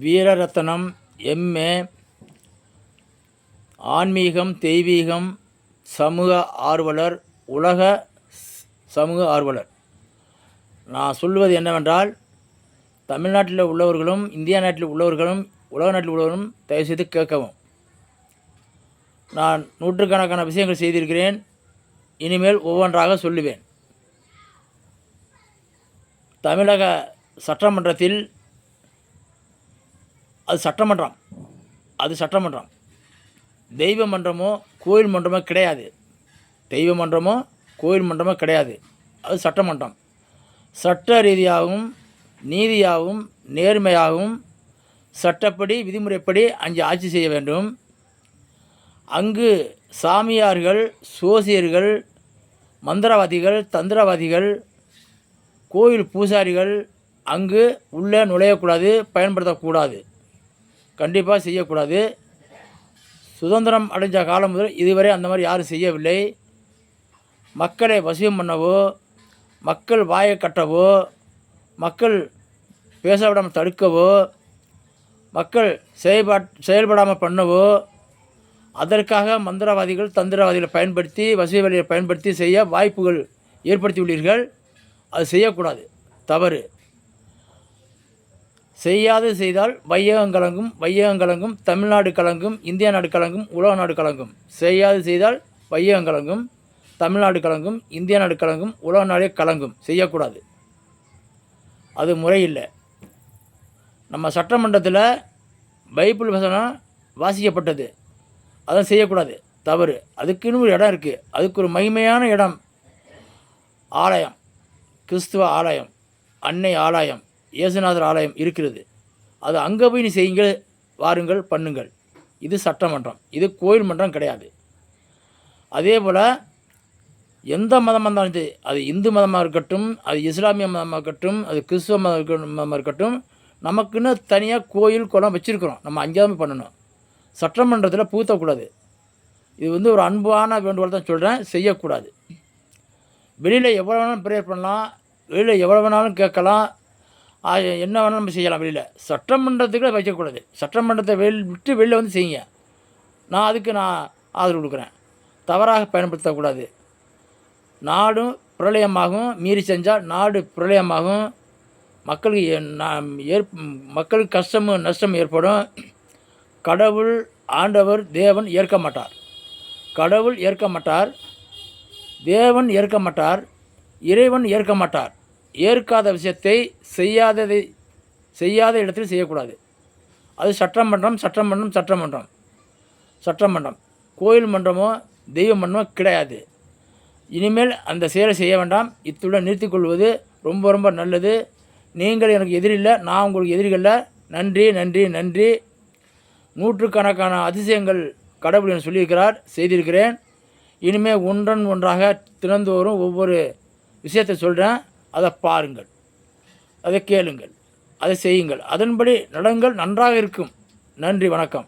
வீரரத்னம் MA, ஆன்மீகம், தெய்வீகம், சமூக ஆர்வலர், உலக சமூக ஆர்வலர். நான் சொல்வது என்னவென்றால், தமிழ்நாட்டில் உள்ளவர்களும் இந்தியா நாட்டில் உள்ளவர்களும் உலக நாட்டில் உள்ளவர்களும் தயவுசெய்து கேட்கவும். நான் நூற்றுக்கணக்கான விஷயங்கள் செய்திருக்கிறேன். இனிமேல் ஒவ்வொன்றாக சொல்லுவேன். தமிழக சட்டமன்றத்தில் அது சட்டமன்றம். தெய்வ மன்றமோ கோயில் மன்றமோ கிடையாது. தெய்வ மன்றமோ கோயில் மன்றமோ கிடையாது. அது சட்டமன்றம். சட்ட ரீதியாகவும் நீதியாகவும் நேர்மையாகவும் சட்டப்படி விதிமுறைப்படி அங்கே ஆட்சி செய்ய வேண்டும். அங்கு சாமியார்கள், சோசியர்கள், மந்திரவாதிகள், தந்திரவாதிகள், கோயில் பூசாரிகள் அங்கு உள்ளே நுழையக்கூடாது, பயன்படுத்தக்கூடாது. கண்டிப்பாக செய்யக்கூடாது. சுதந்திரம் அடைஞ்ச காலம் முதல் இதுவரை அந்த மாதிரி யாரும் செய்யவில்லை. மக்களை வசியம் பண்ணவோ, மக்கள் வாயை கட்டவோ, மக்கள் பேச விடாமல் தடுக்கவோ, மக்கள் செயல்படாமல் பண்ணவோ, அதற்காக மந்திரவாதிகள், தந்திரவாதிகளை பயன்படுத்தி, வசிய வழியை பயன்படுத்தி செய்ய வாய்ப்புகள் ஏற்படுத்தி உள்ளீர்கள். அது செய்யக்கூடாது, தவறு. செய்யாது செய்தால் வையகம் கலங்கும், வையகம் கலங்கும், தமிழ்நாடு கலங்கும், இந்தியா நாடு கலங்கும், உலக நாடு கலங்கும். செய்யாது செய்தால் வையகம் கலங்கும், தமிழ்நாடு கலங்கும், இந்தியா நாடு கலங்கும், உலக நாடே கலங்கும். செய்யக்கூடாது, அது முறையில்லை. நம்ம சட்டமன்றத்தில் பைபிள் வசனம் வாசிக்கப்பட்டது, அதை செய்யக்கூடாது, தவறு. அதுக்குன்னு ஒரு இடம் இருக்குது, அதுக்கு ஒரு மகிமையான இடம். ஆலயம், கிறிஸ்துவ ஆலயம், அன்னை ஆலயம், இயேசுநாதர் ஆலயம் இருக்கிறது. அது அங்கே போய் நீ செய்யுங்கள், வாருங்கள், பண்ணுங்கள். இது சட்டமன்றம், இது கோயில் மன்றம் கிடையாது. அதே போல் எந்த மதமாக இருந்தாலும் சரி, அது இந்து மதமாக இருக்கட்டும், அது இஸ்லாமிய மதமாக இருக்கட்டும், அது கிறிஸ்துவ மதமாக இருக்கட்டும், நமக்குன்னு தனியாக கோயில் குளம் வச்சுருக்கிறோம். நம்ம அங்கேயாவது பண்ணணும். சட்டமன்றத்தில் பூத்தக்கூடாது. இது ஒரு அன்பான வேண்டுகோள் தான் சொல்கிறேன். செய்யக்கூடாது. வெளியில் எவ்வளோ வேணாலும் ப்ரேயர் பண்ணலாம், வெளியில் எவ்வளோ வேணாலும் கேட்கலாம், என்ன வேணாலும் நம்ம செய்யலாம். வெளியில் சட்டமன்றத்துக்கு வைக்கக்கூடாது. சட்டமன்றத்தை விட்டு வெளியில் வந்து செய்யுங்க. அதுக்கு நான் ஆதரவு கொடுக்குறேன். தவறாக பயன்படுத்தக்கூடாது. நாடும் பிரளயமாகும். மீறி செஞ்சால் நாடு பிரளயமாகும். மக்களுக்கு கஷ்டமும் நஷ்டம் ஏற்படும். கடவுள், ஆண்டவர், தேவன் ஏற்க மாட்டார். கடவுள் ஏற்க மாட்டார், தேவன் ஏற்க மாட்டார், இறைவன் ஏற்க மாட்டார். ஏற்காத விஷயத்தை செய்யாத இடத்தில் செய்யக்கூடாது. அது சட்டமன்றம், சட்டமன்றம், சட்டமன்றம், சட்டமன்றம். கோயில் மன்றமோ தெய்வ மன்றமோ கிடையாது. இனிமேல் அந்த செயலை செய்ய வேண்டாம். இத்துடன் நிறுத்திக்கொள்வது ரொம்ப ரொம்ப நல்லது. நீங்கள் எனக்கு எதிரில்லை, நான் உங்களுக்கு எதிரிகளில்லை. நன்றி, நன்றி, நன்றி. நூற்றுக்கணக்கான அதிசயங்கள் கடவுள் என சொல்லியிருக்கிறார், செய்திருக்கிறேன். இனிமேல் ஒன்றன் ஒன்றாக தினந்தோறும் ஒவ்வொரு விஷயத்தை சொல்கிறேன். அதை பாருங்கள், அதை கேளுங்கள், அதை செய்யுங்கள், அதன்படி நடங்கள். நன்றாக இருக்கும். நன்றி, வணக்கம்.